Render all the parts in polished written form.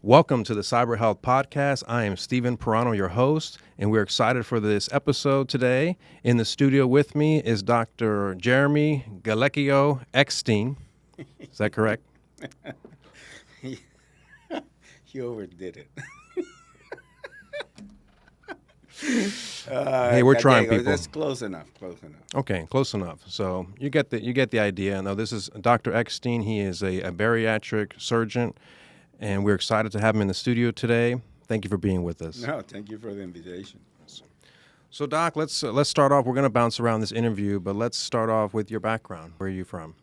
Welcome to the Cyber Health Podcast. I am Stephen Perano, your host, and we're excited for this episode today. In the studio with me is Dr. Jeremy Galecchio Eckstein. Is that correct? You overdid it. Hey, we're trying, people. That's close enough. Okay, close enough. So you get the idea. Now, this is Dr. Eckstein. He is a bariatric surgeon, and we're excited to have him in the studio today. Thank you for being with us. No, thank you for the invitation. So, Doc, let's start off. We're going to bounce around this interview, but let's start off with your background. Where are you from?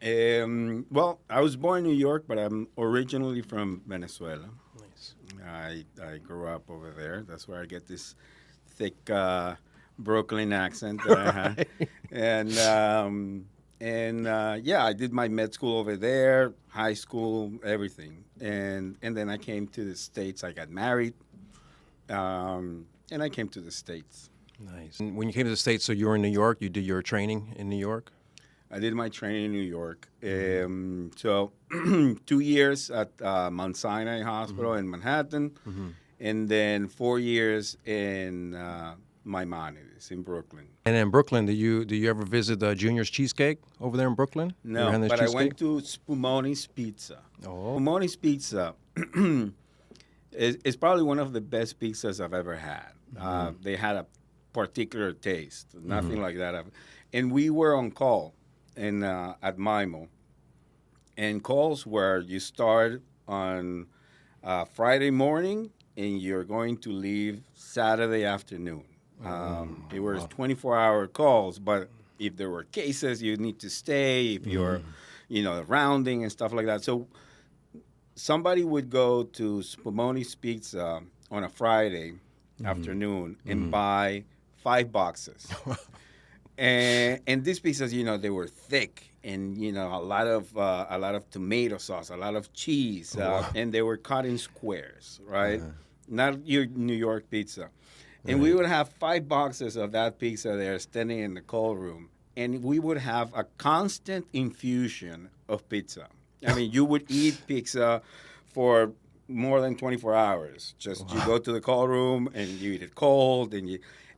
Well, I was born in New York, but I'm originally from Venezuela. Nice. I grew up over there. That's where I get this thick Brooklyn accent that I had. Yeah, I did my med school over there, high school, everything. And then I came to the States. I got married, and I came to the States. Nice. And when you came to the States, so you were in New York. You did your training in New York. I did my training in New York. So 2 years at Mount Sinai Hospital in Manhattan, and then 4 years in Maimonides in Brooklyn. And in Brooklyn, do you ever visit the Junior's Cheesecake over there in Brooklyn? No, but I went to Spumoni's Pizza. Oh. Spumoni's Pizza is probably one of the best pizzas I've ever had. They had a particular taste, nothing like that. And we were on call at MIMO. And calls where you start on Friday morning and you're going to leave Saturday afternoon. It was 24-hour calls, but if there were cases, you need to stay, if you're, rounding and stuff like that. So somebody would go to Spumoni's Pizza on a Friday afternoon and buy 5 boxes. and these pizzas, they were thick and, a lot of tomato sauce, a lot of cheese, and they were cut in squares, right? Not your New York pizza. And we would have 5 boxes of that pizza there standing in the cold room. And we would have a constant infusion of pizza. I mean, you would eat pizza for more than 24 hours. Just you go to the cold room and you eat it cold.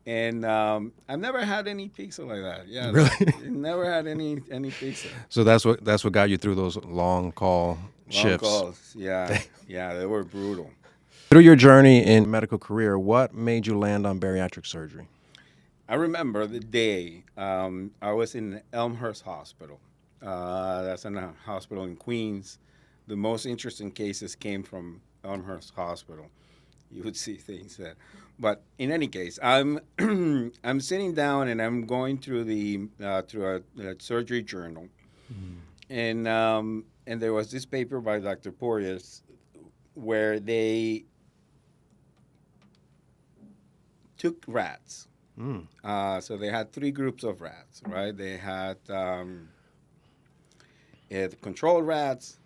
And I've never had any pizza like that. Yeah, really? Never had any pizza. So that's what got you through those long call shifts. Long calls, yeah. Yeah, they were brutal. Through your journey in medical career, what made you land on bariatric surgery? I remember the day I was in Elmhurst Hospital. That's a hospital in Queens. The most interesting cases came from Elmhurst Hospital. You would see things there. But in any case, I'm sitting down and I'm going through through a surgery journal, and there was this paper by Dr. Porteous where they took rats. So they had 3 groups of rats, right? They had control rats,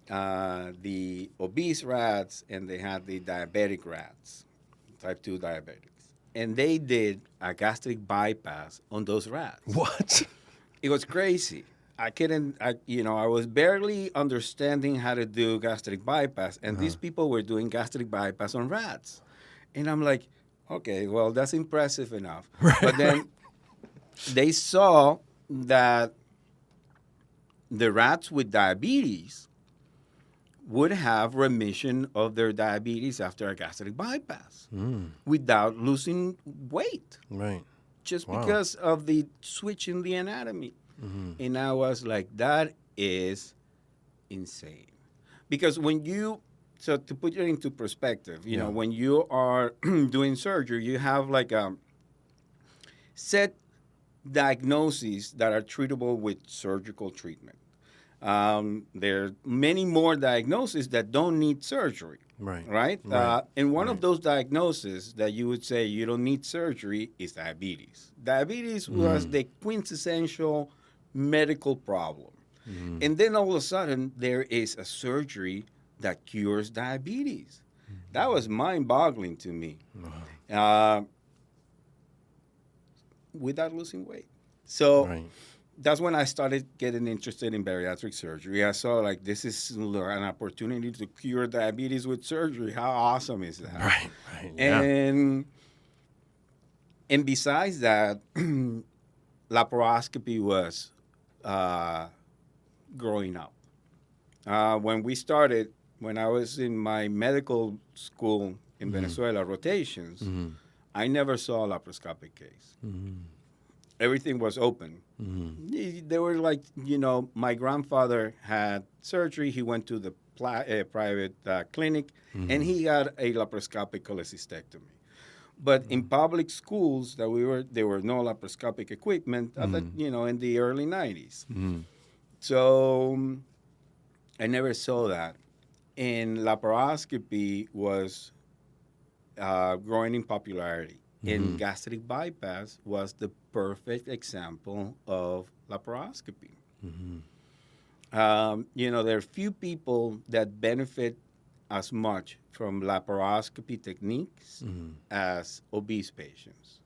the obese rats, and they had the diabetic rats, type 2 diabetics. And they did a gastric bypass on those rats. What? It was crazy. I was barely understanding how to do gastric bypass, and these people were doing gastric bypass on rats. And I'm like, okay, well, that's impressive enough. Right, but then they saw that the rats with diabetes would have remission of their diabetes after a gastric bypass without losing weight. Right. Just because of the switch in the anatomy. And I was like, that is insane. Because so to put it into perspective, when you are doing surgery, you have like a set diagnoses that are treatable with surgical treatment. There are many more diagnoses that don't need surgery. Right? And one of those diagnoses that you would say you don't need surgery is diabetes. Diabetes was the quintessential medical problem. And then all of a sudden, there is a surgery that cures diabetes. That was mind-boggling to me. Without losing weight. So that's when I started getting interested in bariatric surgery. I saw like this is an opportunity to cure diabetes with surgery. How awesome is that? Right. Yeah. And besides that, laparoscopy was growing up. When we started, when I was in my medical school in Venezuela, rotations, I never saw a laparoscopic case. Everything was open. They were like, my grandfather had surgery. He went to the private clinic, and he had a laparoscopic cholecystectomy. But in public schools there were no laparoscopic equipment at in the early 90s. So I never saw that. And laparoscopy was growing in popularity. And gastric bypass was the perfect example of laparoscopy. There are few people that benefit as much from laparoscopy techniques as obese patients.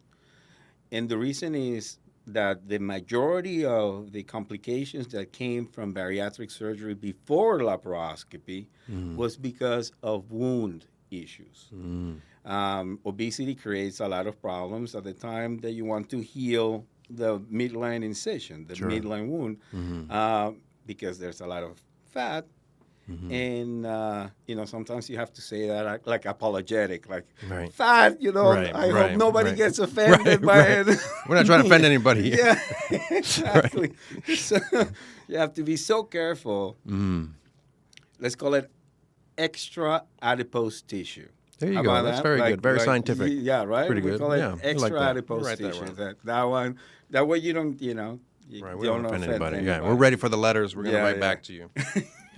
And the reason is that the majority of the complications that came from bariatric surgery before laparoscopy was because of wound issues. Obesity creates a lot of problems at the time that you want to heal the midline incision, the midline wound, because there's a lot of fat. And, sometimes you have to say that like apologetic, like fat, I hope nobody gets offended by it. We're not trying to offend anybody. Yeah, exactly. So you have to be so careful. Let's call it extra adipose tissue. There you go. That's very good. Very scientific. Yeah, right? Pretty good. We call it extra like adipose tissue. That one. That way you don't, you we don't don't offend anybody. anybody. Yeah, we're ready for the letters. We're going to write back to you.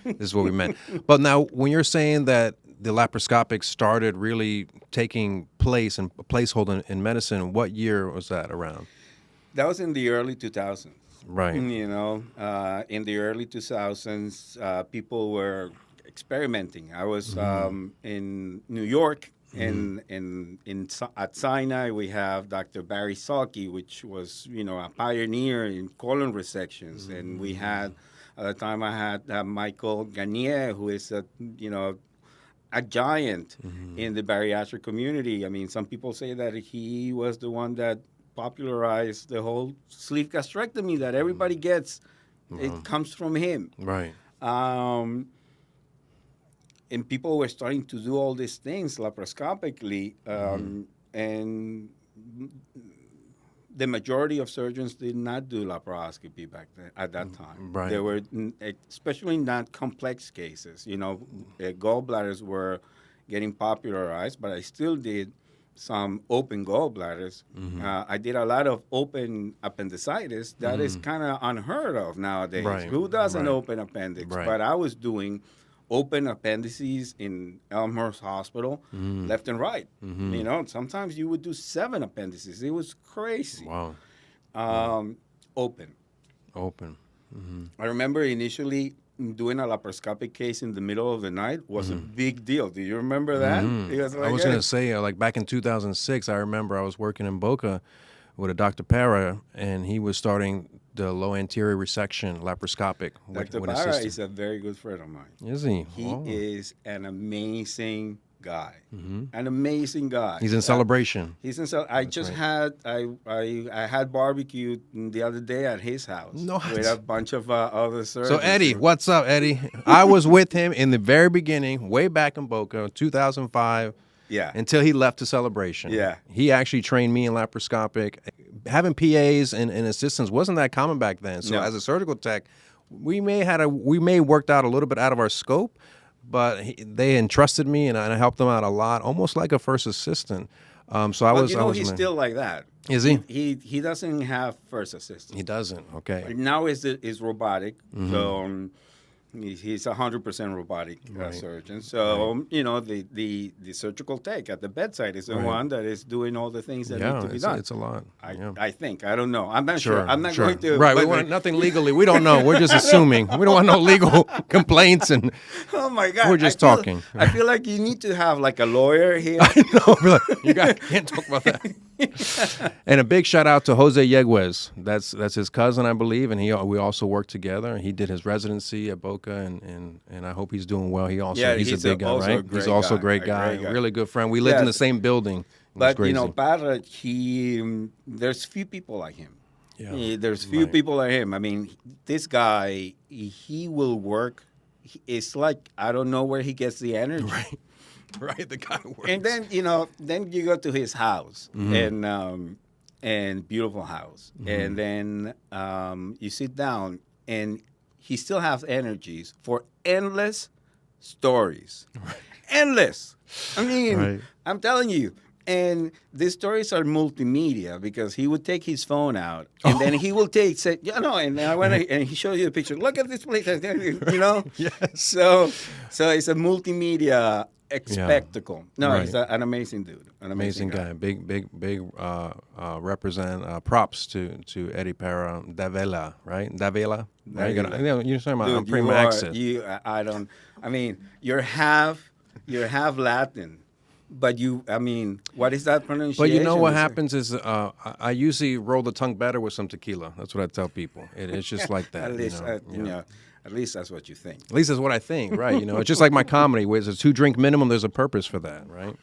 This is what we meant. But now, when you're saying that the laparoscopic started really taking place and a placehold in medicine, what year was that around? That was in the early 2000s. Right. In the early 2000s, people were experimenting. I was in New York, and at Sinai we have Dr. Barry Salke, which was a pioneer in colon resections, and we had at the time I had Michael Garnier, who is a giant in the bariatric community. I mean, some people say that he was the one that popularized the whole sleeve gastrectomy that everybody gets. It comes from him. Right. And people were starting to do all these things laparoscopically, and the majority of surgeons did not do laparoscopy back then, at that time. Right. There were, especially not complex cases. Gallbladders were getting popularized, but I still did some open gallbladders. I did a lot of open appendicitis. That is kind of unheard of nowadays. Right. Who does an open appendix? Right. But I was doing open appendices in Elmhurst Hospital, left and right. Sometimes you would do 7 appendices. It was crazy. Wow. Open. Mm-hmm. I remember initially doing a laparoscopic case in the middle of the night was a big deal. Do you remember that? I was going to say, like back in 2006, I remember I was working in Boca with a Dr. Parra, and he was starting the low anterior resection laparoscopic. Dr. Parra is a very good friend of mine. Is he? He is an amazing guy. An amazing guy. He's in Celebration. He's in I had barbecue the other day at his house with a bunch of other surgeons. So Eddie, what's up, Eddie? I was with him in the very beginning, way back in Boca, 2005. Yeah. Until he left to Celebration. Yeah. He actually trained me in laparoscopic. Having PAs and assistants wasn't that common back then. So as a surgical tech, we may worked out a little bit out of our scope, but they entrusted me and I helped them out a lot, almost like a first assistant. He's still like that. Is he? He doesn't have first assistant. He doesn't. Okay. Now is robotic. So He's 100% robotic Right. surgeon. So, the surgical tech at the bedside is the Right. one that is doing all the things that need to be done. It's a lot. Yeah. I think. I don't know. I'm not sure. I'm not Sure. going to. Right. We want nothing legally. We don't know. We're just assuming. We don't want no legal complaints, and Oh my God! we're just talking. I feel like you need to have like a lawyer here. No, you guys can't talk about that. And a big shout out to Jose Yeguez. That's his cousin, I believe, and we also worked together. He did his residency at Boca, and I hope he's doing well. He's a big guy, right? He's also a great guy, really good friend. We lived in the same building. But Parra, there's few people like him. Yeah. There's few people like him. I mean, this guy, he will work. It's like I don't know where he gets the energy. Right, the guy works. And then then you go to his house and beautiful house, and then you sit down, and he still has energies for endless stories, endless. I mean, I'm telling you. And these stories are multimedia because he would take his phone out and then he will and I went and he showed you the picture. Look at this place, Yes. So it's a multimedia spectacle. No, he's an amazing dude, an amazing guy. Big represent props to Eddie Parra, Davila, right? Davila, right? You're talking about prima accent. I mean, you're half Latin. But what is that pronunciation? But you know what happens is I usually roll the tongue better with some tequila. That's what I tell people. It's just like that. At least that's what you think. At least that's what I think, right? It's just like my comedy, where there's a 2-drink minimum. There's a purpose for that, right?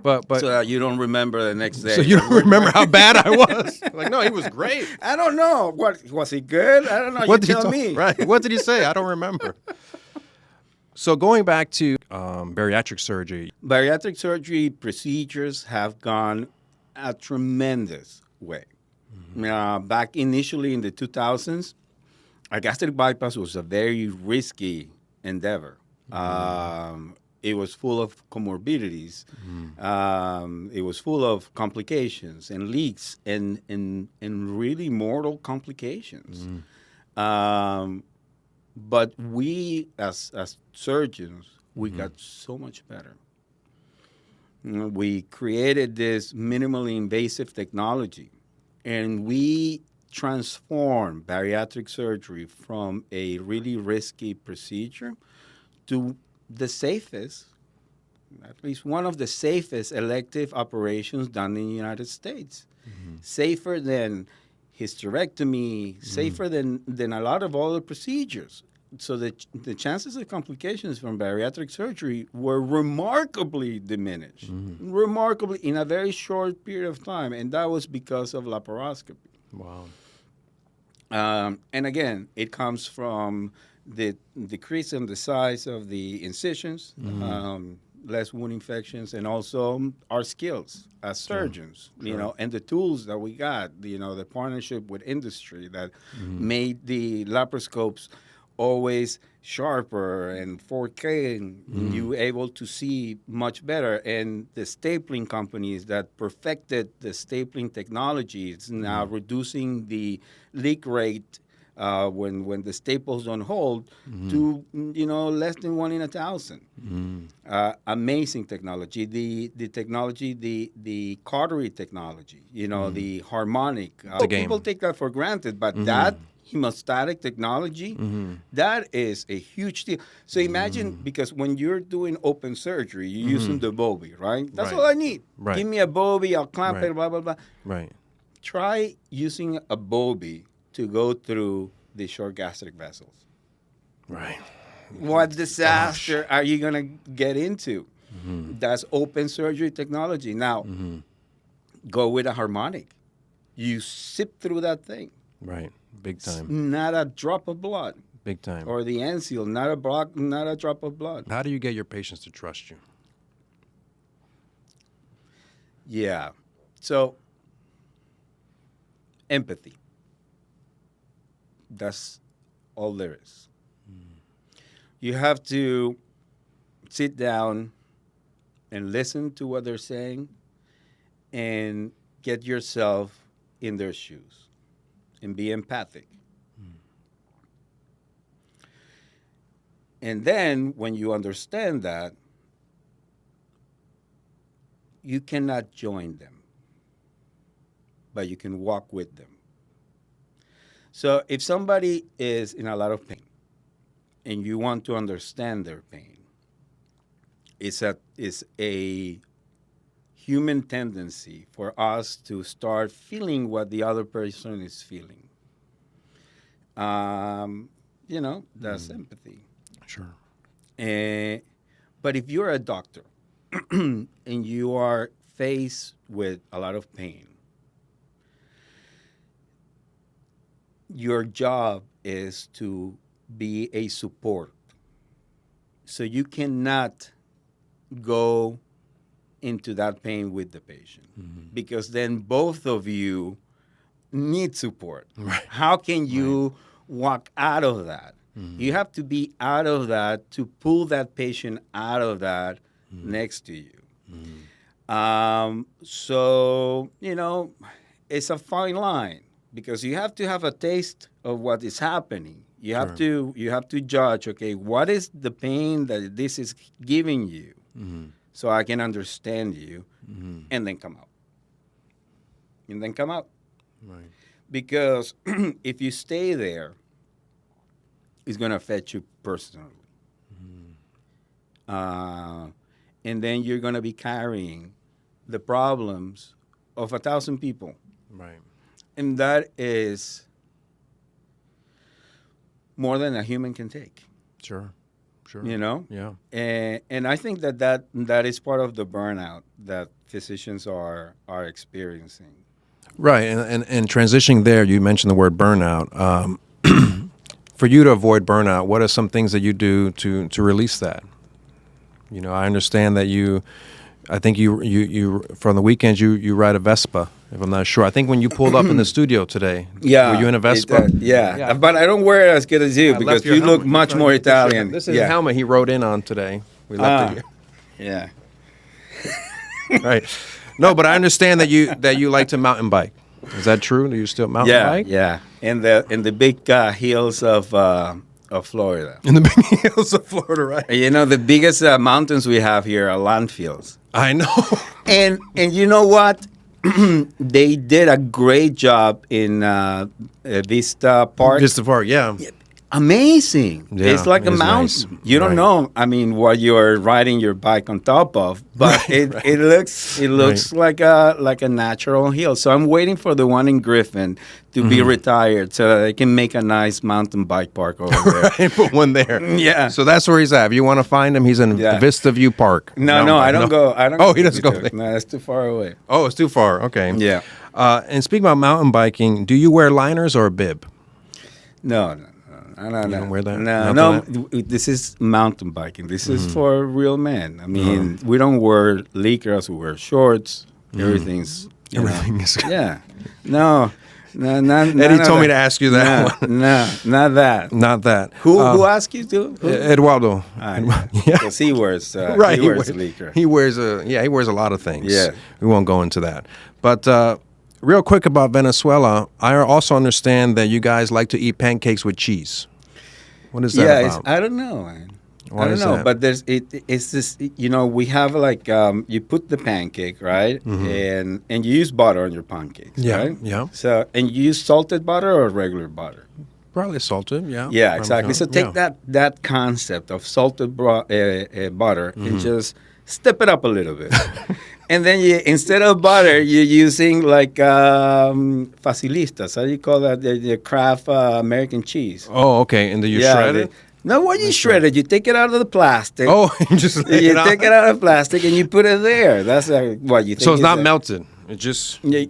But so you don't remember the next day. So you don't remember how bad I was? Like, no, he was great. I don't know. What was he good? I don't know. You tell me. Right? What did he say? I don't remember. So going back to bariatric surgery. Bariatric surgery procedures have gone a tremendous way. Back initially in the 2000s, a gastric bypass was a very risky endeavor. It was full of comorbidities. It was full of complications and leaks and really mortal complications. But we, as surgeons, we got so much better. We created this minimally invasive technology, and we transformed bariatric surgery from a really risky procedure to the safest, at least one of the safest elective operations done in the United States. Safer than hysterectomy, safer than a lot of other procedures. So the chances of complications from bariatric surgery were remarkably diminished, remarkably in a very short period of time, and that was because of laparoscopy. Wow. And again, it comes from the decrease in the size of the incisions, less wound infections, and also our skills as surgeons, and the tools that we got, the partnership with industry that made the laparoscopes always sharper and 4K, and you were able to see much better. And the stapling companies that perfected the stapling technology is now reducing the leak rate when the staples don't hold to less than 1 in 1,000. Amazing technology. The technology, the cautery technology. The harmonic. People take that for granted, but that hemostatic technology, that is a huge deal. So imagine, because when you're doing open surgery, you're using the Bobby, right? That's all I need. Right. Give me a Bobby, I'll clamp it, blah, blah, blah. Right. Try using a Bobby to go through the short gastric vessels. Right. What disaster are you going to get into? That's open surgery technology. Now, go with a harmonic. You sip through that thing. Right. Big time. It's not a drop of blood. Big time. Or the ancil, not a drop of blood. How do you get your patients to trust you? Yeah. So, empathy. That's all there is. You have to sit down and listen to what they're saying and get yourself in their shoes and be empathic. And then when you understand that, you cannot join them, but you can walk with them. So if somebody is in a lot of pain and you want to understand their pain, it's a human tendency for us to start feeling what the other person is feeling. That's empathy. Sure. But if you're a doctor and you are faced with a lot of pain, your job is to be a support. So you cannot go into that pain with the patient, because then both of you need support. Right. How can you walk out of that? You have to be out of that to pull that patient out of that next to you. So, it's a fine line, because you have to have a taste of what is happening. You have to judge, okay, what is the pain that this is giving you, so I can understand you, and then come out. Right. Because if you stay there, it's going to affect you personally. And then you're going to be carrying the problems of 1,000 people. Right. And that is more than a human can take. Sure. Yeah. Yeah. And I think that is part of the burnout that physicians are experiencing. Right. And transitioning there, you mentioned the word burnout. For you to avoid burnout, what are some things that you do to release that? I understand that I think you from the weekends you ride a Vespa, if I'm not sure. I think when you pulled up in the studio today, yeah, were you in a Vespa? Yeah, but I don't wear it as good as you, because you look much more Italian. This is the helmet he rode in on today. We left it here. Yeah. Right. No, but I understand that you like to mountain bike. Is that true? Do you still mountain bike? Yeah, in the big hills of Florida. In the big hills of Florida, right? The biggest mountains we have here are landfills. I know. And you know what? They did a great job in Vista Park. Vista Park, yeah. Amazing. Yeah, it's like a mountain. Nice. You don't know, what you're riding your bike on top of, but it looks like a natural hill. So I'm waiting for the one in Griffin to be retired, so that I can make a nice mountain bike park over there. Right, put one there. Yeah. So that's where he's at. If you want to find him, he's in Vista View Park. No, I don't go. Oh, he doesn't go there. No, that's too far away. Oh, it's too far. Okay. Yeah. And speaking about mountain biking, do you wear liners or a bib? No. You don't wear that? No. This is mountain biking. This is for real men. We don't wear licras. We wear shorts. Everything's Everything is. Yeah. No. Eddie told me to ask you that one. No, not that. Not that. Who asked you to? Eduardo. Yeah. Because he wears right. He wears licra. He wears a lot of things. Yeah. We won't go into that. But real quick about Venezuela, I also understand that you guys like to eat pancakes with cheese. What is that about? I don't know, man. Why I don't know, that? but it's this. We have you put the pancake, right, and you use butter on your pancakes, right? Yeah. So and you use salted butter or regular butter? Probably salted, yeah. Yeah, exactly. So take that concept of salted butter and just step it up a little bit. And then instead of butter, you're using facilistas. How do you call that? The Kraft American cheese. Oh, okay. And then you shred it? No, when you shred it, you take it out of the plastic. Oh, you just take it out of the plastic and you put it there. That's what you think. So it's not melted. It just you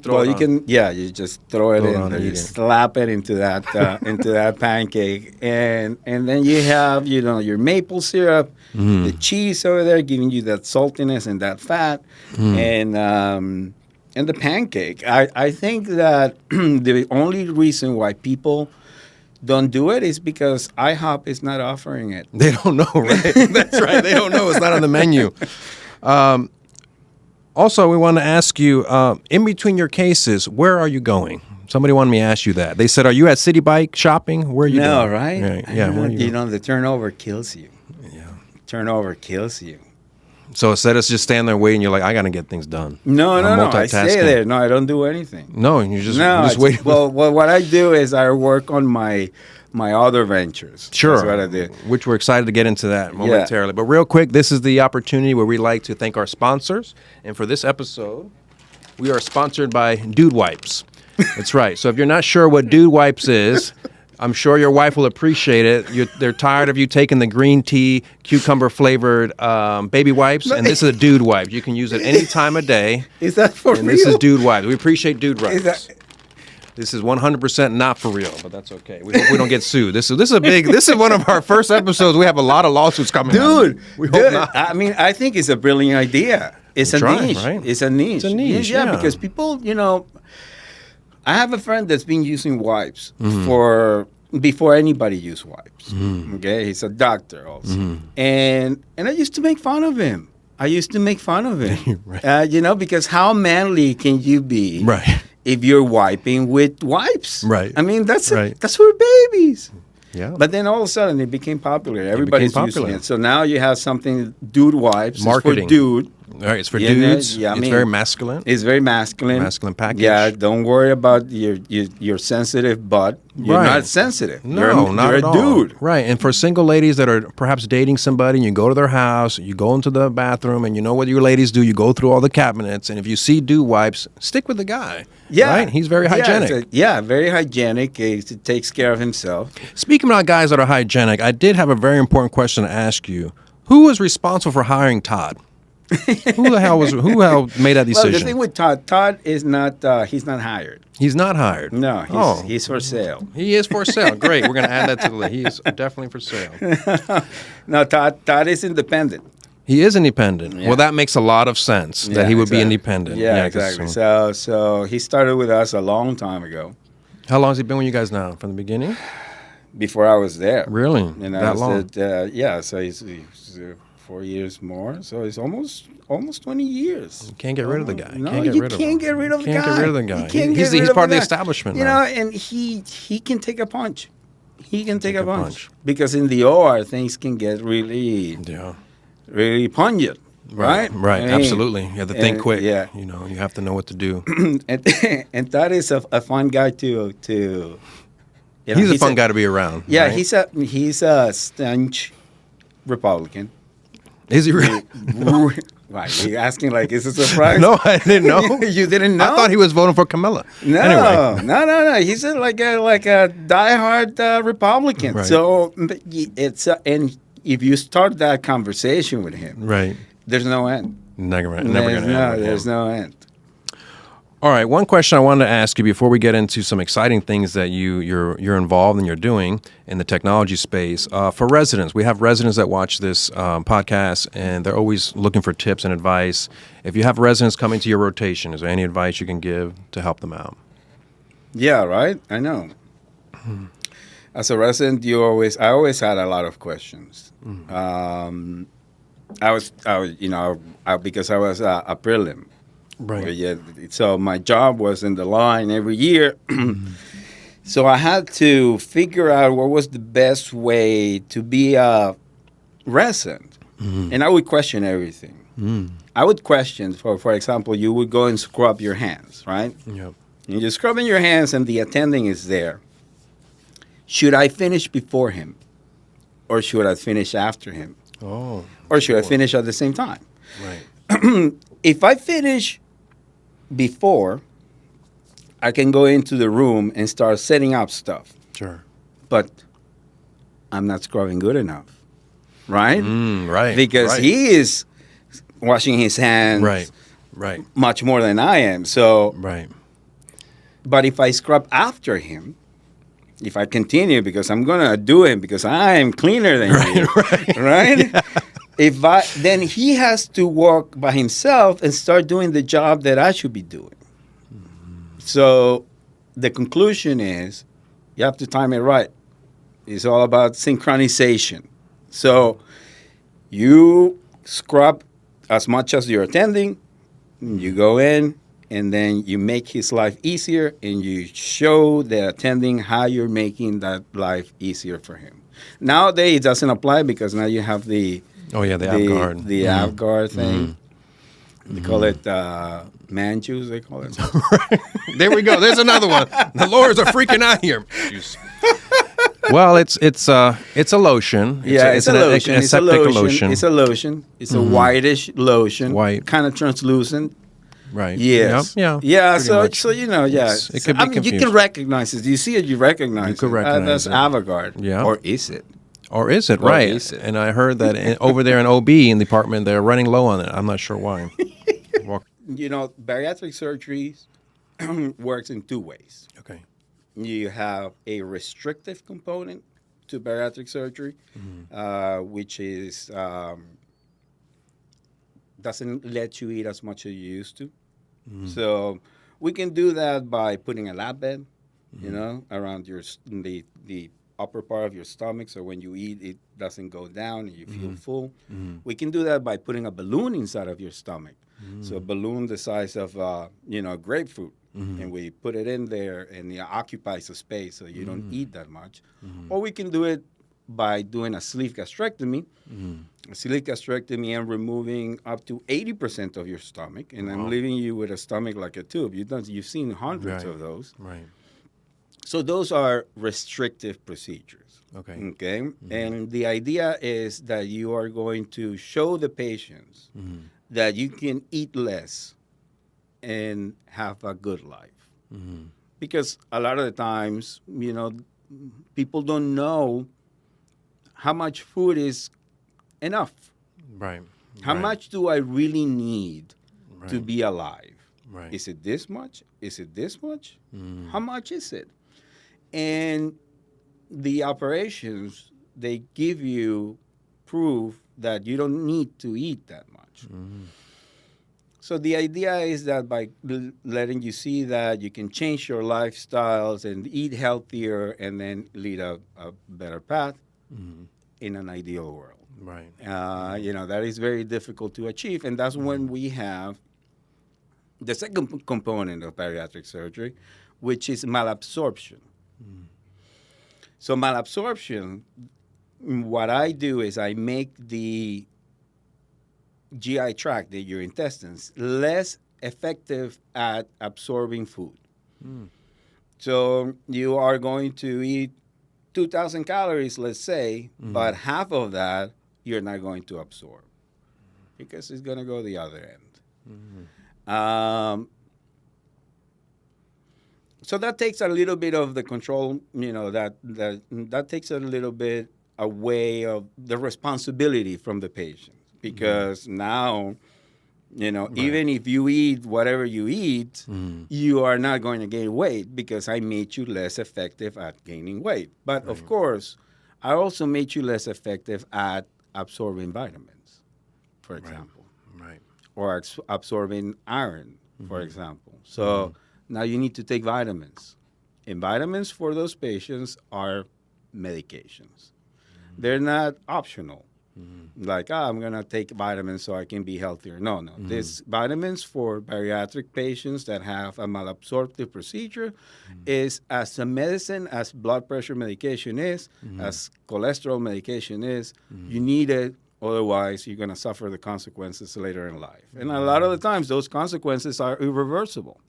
just throw it in there. You slap it into that pancake, and then you have your maple syrup, the cheese over there giving you that saltiness and that fat, and the pancake. I think that the only reason why people don't do it is because IHOP is not offering it. They don't know, right? That's right. They don't know. It's not on the menu. Also, we want to ask you, in between your cases, where are you going? Somebody wanted me to ask you that. They said, are you at City Bike shopping? Where are you going? Right? Yeah. Where are you the turnover kills you. turnover kills you. So instead of just standing there waiting, you're like, I got to get things done. No. I multitasking. stay there. No, I don't do anything. No, you just No, wait. well, what I do is I work on my other ventures. Sure. That's what I do. Which we're excited to get into that momentarily. But real quick, this is the opportunity where we like to thank our sponsors. And for this episode, we are sponsored by Dude Wipes. That's right. So if you're not sure what Dude Wipes is, I'm sure your wife will appreciate it. They're tired of you taking the green tea, cucumber flavored baby wipes, and this is a Dude Wipe. You can use it any time of day. Is that for real? And this is Dude Wipes. We appreciate Dude Wipes. Is This is 100% not for real, but that's okay. We hope we don't get sued. This is one of our first episodes. We have a lot of lawsuits coming. Dude, we hope not. I mean, I think it's a brilliant idea. It's a niche. Right? It's a niche. It's a niche, Yeah, yeah. because people, I have a friend that's been using wipes for before anybody used wipes. Okay, he's a doctor also, and I used to make fun of him. Right. Because how manly can you be? Right. If you're wiping with wipes. Right. I mean, that's Right. that's for babies. Yeah. But then all of a sudden it became popular. Everybody's popular. using it. So now you have something, Dude Wipes. Marketing. It's for dude. All right, it's for Yeah, dudes. yeah, I It's mean, very masculine. It's very masculine. Masculine package. Yeah, don't worry about your sensitive butt. You're Right. not sensitive. No, not you're at a all. dude. Right, and for single ladies that are perhaps dating somebody, and you go to their house, you go into the bathroom, and you know what your ladies do. You go through all the cabinets, and if you see Dude Wipes, stick with the guy. Yeah. Right? He's very hygienic. Very hygienic. He takes care of himself. Speaking about guys that are hygienic, I did have a very important question to ask you. Who was responsible for hiring Todd? who made that decision? Well, the thing with Todd is not, he's not hired. He's not hired. No, he's for sale. He is for sale. Great. We're going to add that to the list. He is definitely for sale. No, Todd is independent. He is independent. Yeah. Well, that makes a lot of sense that he would be independent. Yeah, exactly. So he started with us a long time ago. How long has he been with you guys now? From the beginning? Before I was there. Really? And that long? So he's 4 years more. So it's almost 20 years. You can't get rid of the guy. No, can't get you rid of can't him. get rid of the guy. Can't get rid of the guy. You can't get rid He's of part of the guy. establishment You now. know, and he can take a punch. He can take a punch. punch. Because in the OR, things can get really, really pungent. Right? Right. I mean, Absolutely. You have to think quick. Yeah. You know, you have to know what to do. and that is a fun guy to He's a fun guy to be around. Yeah, right? he's a staunch Republican. Is he really? Why? You're asking like, is this a surprise? No, I didn't know. You didn't know? I thought he was voting for Camilla. No, Anyway. no. He's like a diehard Republican. Right. So it's and if you start that conversation with him, Right. there's no end. Never going to end. There's no end. All right, one question I wanted to ask you before we get into some exciting things that you're involved and you're doing in the technology space. For residents, we have residents that watch this podcast, and they're always looking for tips and advice. If you have residents coming to your rotation, is there any advice you can give to help them out? Yeah, right. I know. As a resident, I always had a lot of questions. I was because I was a prelim. Right. Yeah, so my job was in the line every year. So I had to figure out what was the best way to be a resident. And I would question everything. I would question, for example, you would go and scrub your hands, right? Yep. And you're scrubbing your hands and the attending is there. Should I finish before him? Or should I finish after him? Oh. Or should I finish at the same time? Right. If I finish before, I can go into the room and start setting up stuff. Sure. But I'm not scrubbing good enough, right? Right. Because he is washing his hands Right. much more than I am. So, Right. but if I scrub after him, if I continue, because I'm going to do it because I am cleaner than you, right? Yeah. Then he has to walk by himself and start doing the job that I should be doing. So the conclusion is you have to time it right. It's all about synchronization. So you scrub as much as you're attending, you go in, and then you make his life easier, and you show the attending how you're making that life easier for him. Nowadays, it doesn't apply because now you have the Oh yeah, the Avguard. The Avguard thing. They call it man juice. They call it. There we go. There's another one. The lawyers are freaking out here. Well, it's a lotion. It's a lotion. It's a lotion. It's a lotion. It's a whitish lotion. White. Kind of translucent. Right. Yes. Yeah. Yeah. So much. you know, yeah. It could be you confusing. can recognize it. You see it, you recognize it. You could recognize that's it. Avguard. Yeah. Or is it? Or is it? Or Right. is it? And I heard that over there in OB in the department, they're running low on it. I'm not sure why. You know, bariatric surgery works in two ways. Okay. You have a restrictive component to bariatric surgery, which is doesn't let you eat as much as you used to. So we can do that by putting a lap bed, you know, around the upper part of your stomach, so when you eat, it doesn't go down and you feel full. We can do that by putting a balloon inside of your stomach. So a balloon the size of, grapefruit. And we put it in there and it occupies the space so you don't eat that much. Or we can do it by doing a sleeve gastrectomy. A sleeve gastrectomy and removing up to 80% of your stomach. And I'm leaving you with a stomach like a tube. You've seen hundreds of those. Right. So those are restrictive procedures. Okay. And the idea is that you are going to show the patients that you can eat less and have a good life. Because a lot of the times, you know, people don't know how much food is enough. Right. How much do I really need to be alive? Right. Is it this much? Is it this much? How much is it? And the operations, they give you proof that you don't need to eat that much. So the idea is that by letting you see that you can change your lifestyles and eat healthier and then lead a better path in an ideal world. Right. That is very difficult to achieve. And that's when we have the second component of bariatric surgery, which is malabsorption. So malabsorption, what I do is I make the GI tract, your intestines, less effective at absorbing food. So you are going to eat 2,000 calories, let's say, but half of that you're not going to absorb because it's going to go the other end. So that takes a little bit of the control, you know, that takes a little bit away of the responsibility from the patient. Because now, you know, even if you eat whatever you eat, you are not going to gain weight because I made you less effective at gaining weight. But of course, I also made you less effective at absorbing vitamins, for example. Right. Or absorbing iron, for example. So now you need to take vitamins. And vitamins for those patients are medications. They're not optional. Like, I'm going to take vitamins so I can be healthier. No. This vitamins for bariatric patients that have a malabsorptive procedure is as a medicine, as blood pressure medication is, as cholesterol medication is. You need it, otherwise you're going to suffer the consequences later in life. And a lot of the times, those consequences are irreversible.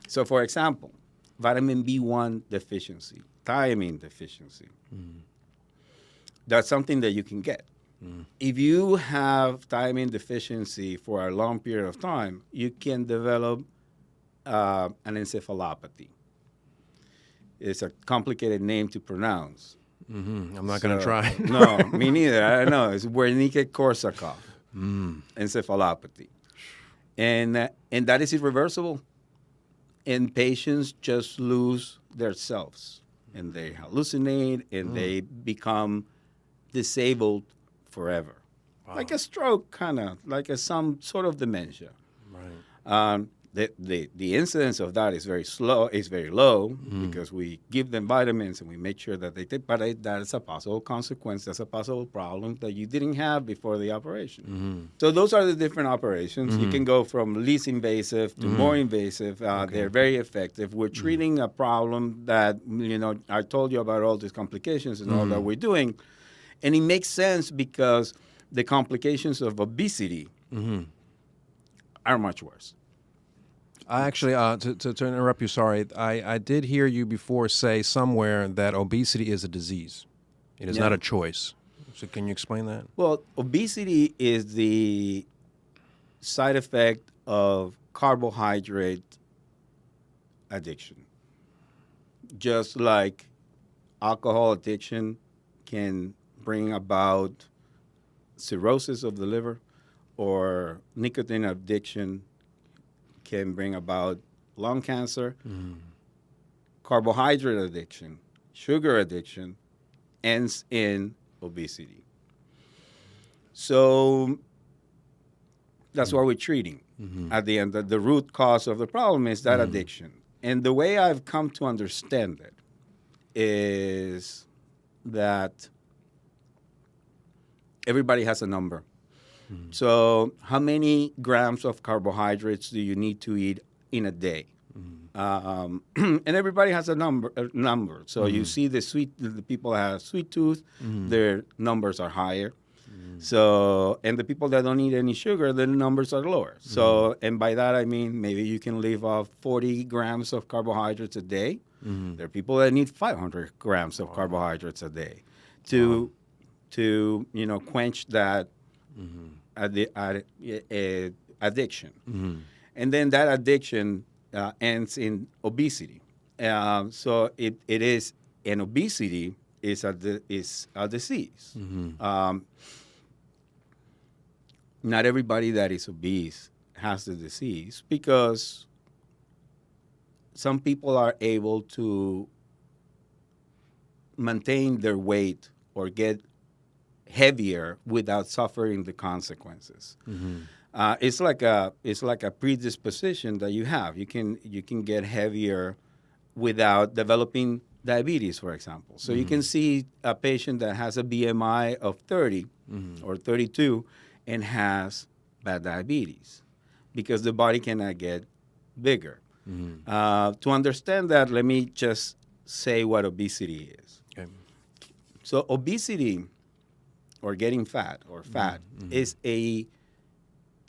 So, for example, vitamin B1 deficiency, thiamine deficiency. That's something that you can get. If you have thiamine deficiency for a long period of time, you can develop an encephalopathy. It's a complicated name to pronounce. I'm not going to try. No, me neither. I don't know. It's Wernicke-Korsakoff encephalopathy. And that is irreversible. And patients just lose their selves. And they hallucinate and they become disabled forever. Like a stroke, kind of, like some sort of dementia. Right. The incidence of that is very low because we give them vitamins and we make sure that they take, but that is a possible consequence, that's a possible problem that you didn't have before the operation. So those are the different operations. You can go from least invasive to more invasive. They're very effective. We're treating a problem that, you know, I told you about all these complications and all that we're doing. And it makes sense because the complications of obesity are much worse. I actually, to interrupt you, sorry, I did hear you before say somewhere that obesity is a disease. It is not a choice. So can you explain that? Well, obesity is the side effect of carbohydrate addiction. Just like alcohol addiction can bring about cirrhosis of the liver, or nicotine addiction can bring about lung cancer, carbohydrate addiction, sugar addiction ends in obesity. So that's what we're treating. At the end, the root cause of the problem is that addiction. And the way I've come to understand it is that everybody has a number. So how many grams of carbohydrates do you need to eat in a day? And everybody has a number. So you see the people that have sweet tooth, their numbers are higher. So, and the people that don't eat any sugar, the numbers are lower. So, and by that I mean maybe you can live off 40 grams of carbohydrates a day. There are people that need 500 grams of carbohydrates a day to quench that addiction. And then that addiction ends in obesity. So it is, and obesity is a disease. Not everybody that is obese has the disease, because some people are able to maintain their weight or get heavier without suffering the consequences. It's like a predisposition that you have. You can get heavier without developing diabetes, for example. So you can see a patient that has a BMI of 30 or 32 and has bad diabetes because the body cannot get bigger. To understand that, let me just say what obesity is. Okay. So obesity, or getting fat, or fat, is a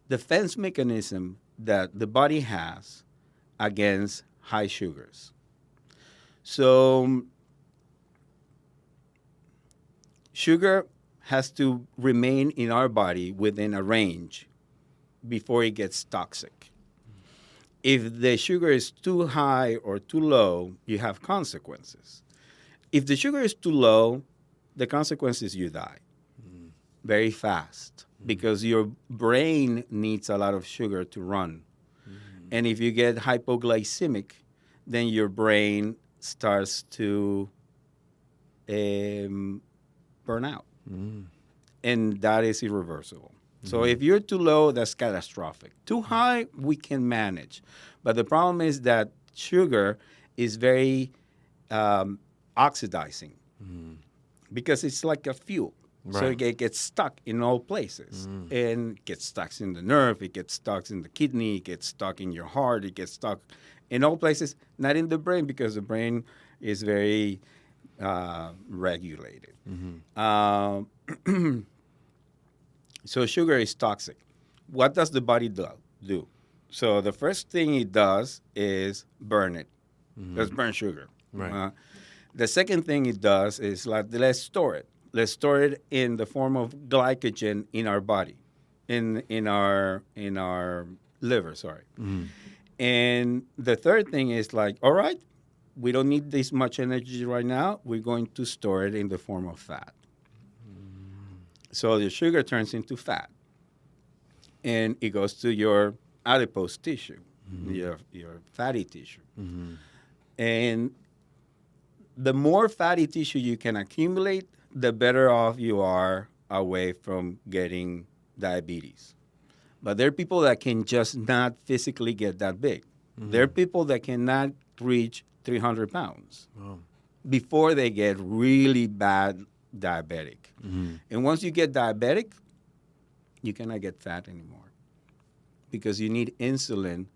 defense mechanism that the body has against high sugars. So sugar has to remain in our body within a range before it gets toxic. If the sugar is too high or too low, you have consequences. If the sugar is too low, the consequence is you die very fast, because your brain needs a lot of sugar to run. And if you get hypoglycemic, then your brain starts to burn out. And that is irreversible. So if you're too low, that's catastrophic. Too high, we can manage. But the problem is that sugar is very oxidizing, because it's like a fuel. Right. So it gets stuck in all places, and it gets stuck in the nerve, it gets stuck in the kidney, it gets stuck in your heart, it gets stuck in all places, not in the brain, because the brain is very regulated. So sugar is toxic. What does the body do? So the first thing it does is burn it. Let's burn sugar. Right. The second thing it does is let's store it. Let's store it in the form of glycogen in our body, in our liver. Sorry. And the third thing is all right, we don't need this much energy right now. We're going to store it in the form of fat. So the sugar turns into fat, and it goes to your adipose tissue, your fatty tissue. And the more fatty tissue you can accumulate, the better off you are away from getting diabetes. But there are people that can just not physically get that big. There are people that cannot reach 300 pounds before they get really bad diabetic. And once you get diabetic, you cannot get fat anymore, because you need insulin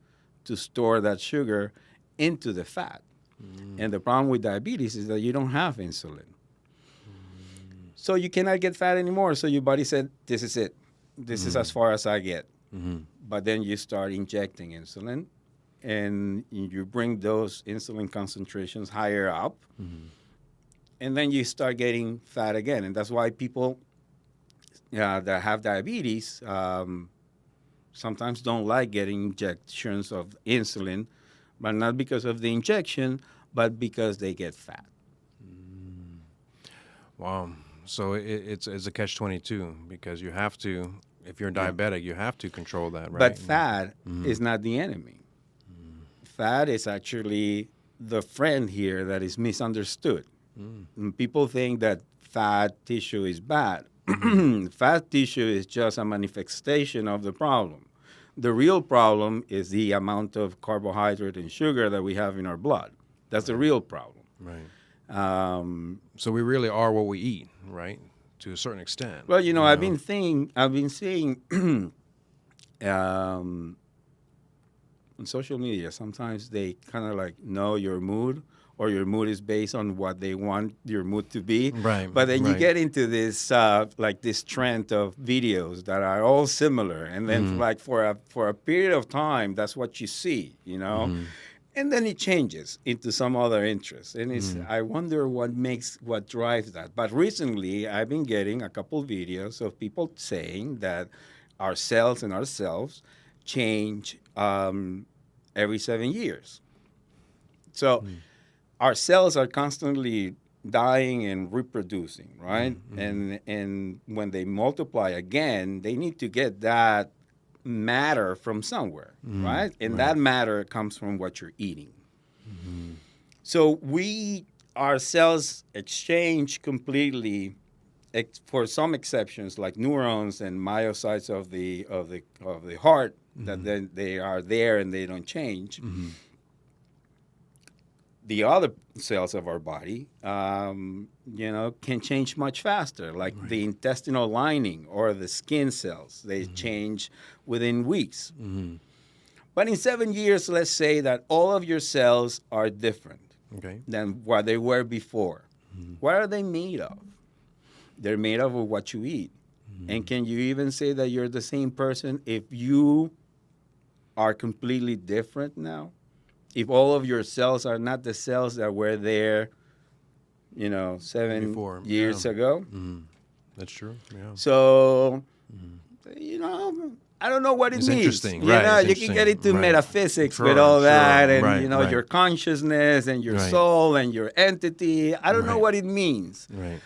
to store that sugar into the fat. And the problem with diabetes is that you don't have insulin. So you cannot get fat anymore. So your body said, this is it. This is as far as I get. But then you start injecting insulin, and you bring those insulin concentrations higher up, and then you start getting fat again. And that's why people that have diabetes sometimes don't like getting injections of insulin, but not because of the injection, but because they get fat. Wow. So it's a catch-22 because you have to, if you're diabetic, you have to control that, right? But fat is not the enemy. Fat is actually the friend here that is misunderstood. And people think that fat tissue is bad. Fat tissue is just a manifestation of the problem. The real problem is the amount of carbohydrate and sugar that we have in our blood. That's the real problem. Right. So we really are what we eat, right? To a certain extent. Well, I've been seeing on social media, sometimes they kind of like know your mood, or your mood is based on what they want your mood to be. Right. But then you get into this this trend of videos that are all similar, and then like for a period of time, that's what you see, and then it changes into some other interest. And I wonder what drives that. But recently, I've been getting a couple videos of people saying that our cells and ourselves change every 7 years. So our cells are constantly dying and reproducing, right? And when they multiply again, they need to get that matter from somewhere, right? And that matter comes from what you're eating. So our cells exchange completely, for some exceptions like neurons and myocytes of the heart, that then they are there and they don't change. The other cells of our body, can change much faster, like the intestinal lining or the skin cells. They change within weeks. But in 7 years, let's say that all of your cells are different than what they were before. What are they made of? They're made of what you eat. And can you even say that you're the same person if you are completely different now? If all of your cells are not the cells that were there, 7 years ago. That's true. Yeah. So, I don't know what it It's means. interesting. Right. You can get into metaphysics Sure, with all that, and right. your consciousness and your soul and your entity. I don't know what it means. Right.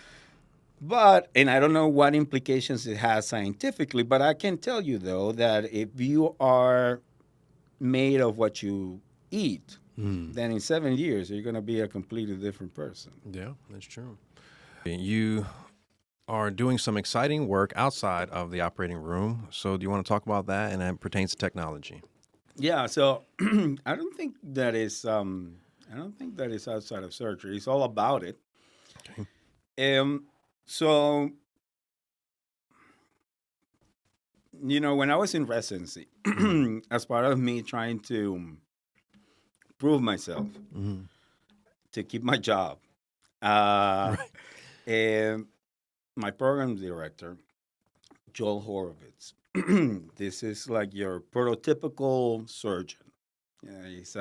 And I don't know what implications it has scientifically, but I can tell you, though, that if you are made of what you eat, then in 7 years, you're going to be a completely different person. Yeah, that's true. You are doing some exciting work outside of the operating room. So do you want to talk about that? And that pertains to technology. Yeah, so I don't think that is outside of surgery. It's all about it. Okay. So, when I was in residency, as part of me trying to prove myself to keep my job, and my program director, Joel Horowitz, this is like your prototypical surgeon. He's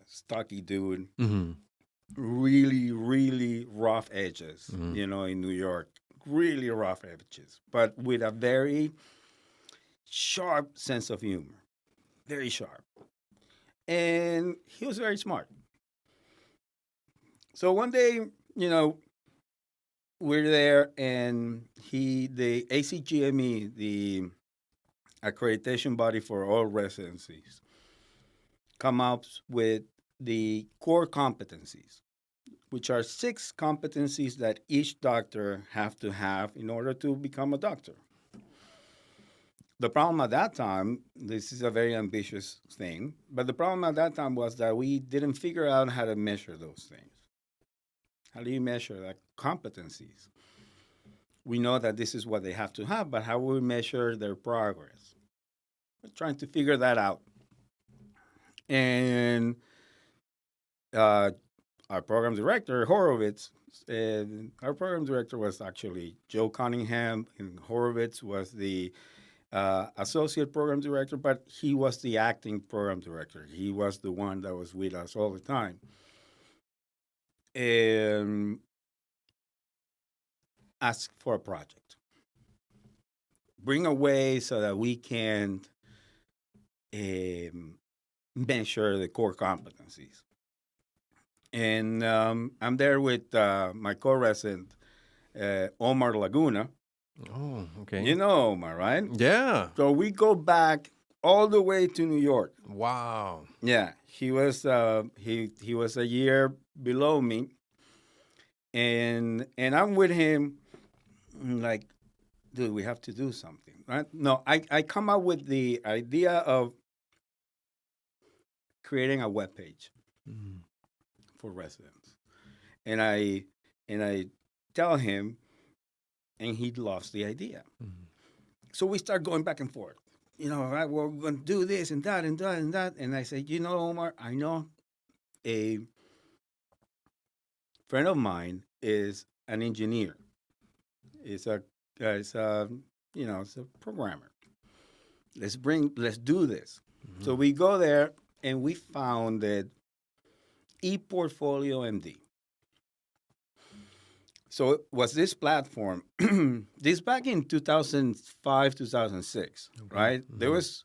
stocky dude. Really, really rough edges, in New York. Really rough edges, but with a very sharp sense of humor. Very sharp. And he was very smart. So one day, we're there, and the ACGME, the accreditation body for all residencies, come up with the core competencies, which are 6 competencies that each doctor have to have in order to become a doctor. The problem at that time, this is a very ambitious thing, but the problem at that time was that we didn't figure out how to measure those things. How do you measure like competencies? We know that this is what they have to have, but how will we measure their progress? We're trying to figure that out. And our program director, Horowitz, and our program director was actually Joe Cunningham, and Horowitz was the associate program director, but he was the acting program director. He was the one that was with us all the time. And ask for a project. Bring a way so that we can measure the core competencies. And I'm there with my co-resident, Omar Laguna. Oh, okay. You know Omar, right? Yeah. So we go back all the way to New York. Wow. Yeah, he was he was a year below me, and I'm with him. I'm like, dude, we have to do something, right? No, I come up with the idea of creating a web page for residents, and I tell him, and he loves the idea. So we start going back and forth. You know, right? Well, we're going to do this and that and that and that. And I say, you know, Omar, I know a friend of mine is an engineer. It's a you know, it's a programmer. Let's do this. So we go there and we founded ePortfolio MD. So it was this platform, this back in 2005, 2006, right? There was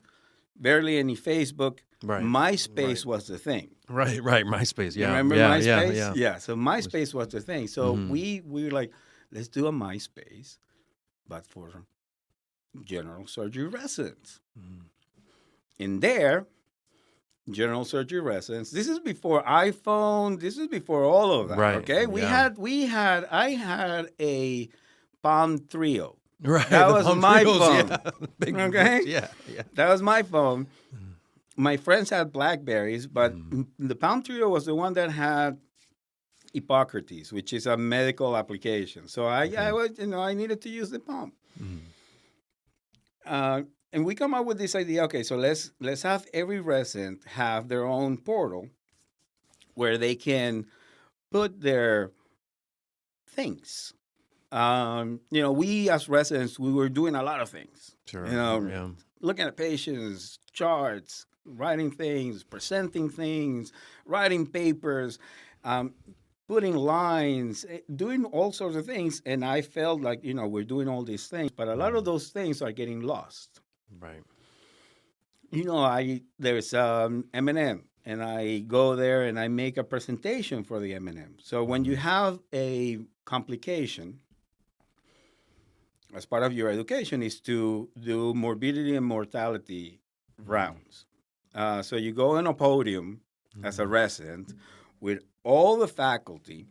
barely any Facebook. Right. MySpace was the thing. Right. MySpace. Yeah. Remember yeah, MySpace? Yeah. So MySpace was the thing. So we were like, let's do a MySpace, but for general surgery residents. In there, general surgery residents. This is before iPhone. This is before all of that. Right. Okay. I had a Palm Trio. Right. That was my phone. Yeah. Big Okay. books, Yeah. That was my phone. My friends had Blackberries, but the Palm Trio was the one that had Hippocrates, which is a medical application. So I was, you know, I needed to use the Palm. And we come up with this idea. Okay, so let's have every resident have their own portal where they can put their things. You know, we as residents, we were doing a lot of things. Sure. You know, looking at patients, charts, writing things, presenting things, writing papers, putting lines, doing all sorts of things. And I felt like, you know, we're doing all these things, but a lot of those things are getting lost. Right. You know, there's M&M, and I go there and I make a presentation for the M&M. So when you have a complication, as part of your education is to do morbidity and mortality rounds. So you go on a podium as a resident with all the faculty,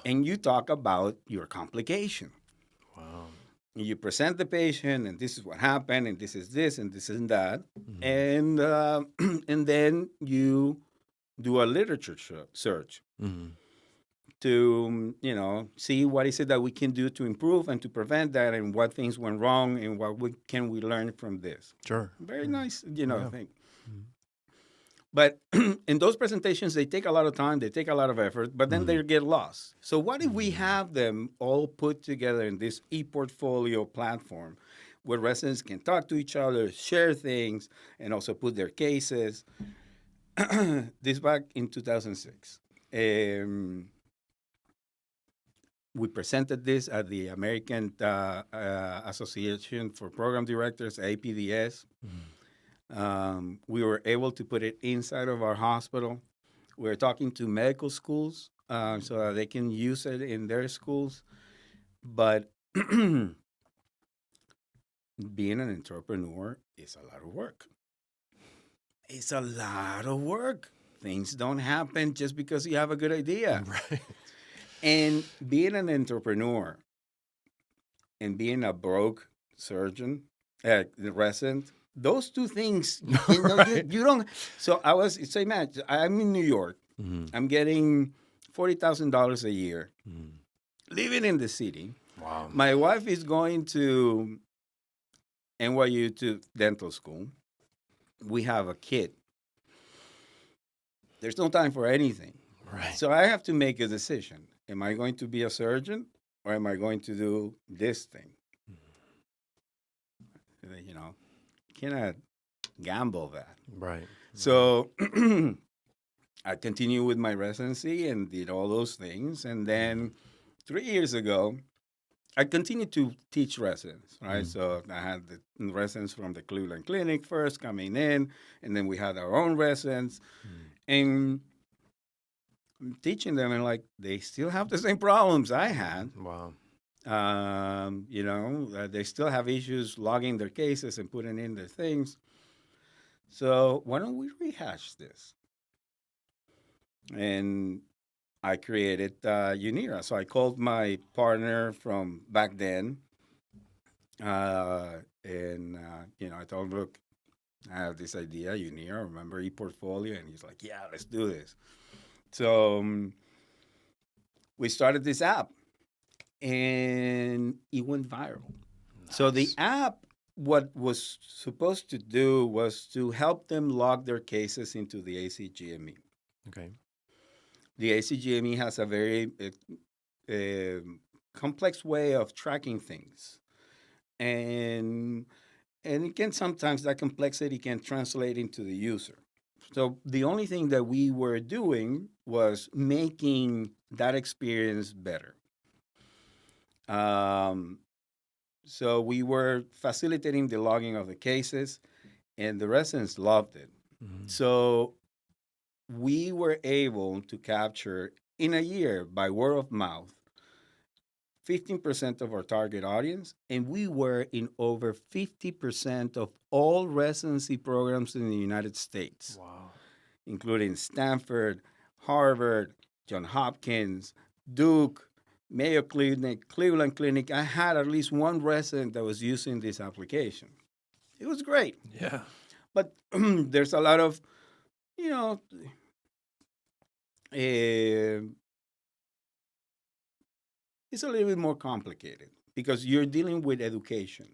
and you talk about your complication. Wow. You present the patient, and this is what happened, and this is this, and this is that, and then you do a literature search to, you know, see what is it that we can do to improve and to prevent that, and what things went wrong, and what can we learn from this. Sure. Very nice, you know, thing. But in those presentations, they take a lot of time, they take a lot of effort, but then they get lost. So what if we have them all put together in this ePortfolio platform where residents can talk to each other, share things, and also put their cases? This back in 2006. We presented this at the American Association for Program Directors, APDS. We were able to put it inside of our hospital. We're talking to medical schools so that they can use it in their schools. But being an entrepreneur is a lot of work. It's a lot of work. Things don't happen just because you have a good idea. Right. And being an entrepreneur and being a broke surgeon, resident, those two things, you know, you don't. So say, man, I'm in New York. I'm getting $40,000 a year, living in the city. Wow. My wife is going to NYU to dental school. We have a kid. There's no time for anything. Right. So I have to make a decision. Am I going to be a surgeon or am I going to do this thing? You know, cannot gamble that. Right. So I continued with my residency and did all those things. And then 3 years ago, I continued to teach residents, right? So I had the residents from the Cleveland Clinic first coming in, and then we had our own residents. And I'm teaching them, and like, they still have the same problems I had. Wow. They still have issues logging their cases and putting in their things. So why don't we rehash this? And I created UNIRA. So I called my partner from back then, I told him, look, I have this idea, UNIRA, remember ePortfolio? And he's like, yeah, let's do this. So we started this app, and it went viral. Nice. So the app, what was supposed to do was to help them log their cases into the ACGME. Okay. The ACGME has a very complex way of tracking things. And it can sometimes, that complexity can translate into the user. So the only thing that we were doing was making that experience better. So we were facilitating the logging of the cases, and the residents loved it. Mm-hmm. So we were able to capture in a year by word of mouth 15% of our target audience, and we were in over 50% of all residency programs in the United States. Wow. Including Stanford, Harvard, Johns Hopkins, Duke, Mayo Clinic, Cleveland Clinic. I had at least one resident that was using this application. It was great. Yeah. But there's a lot of, it's a little bit more complicated because you're dealing with education.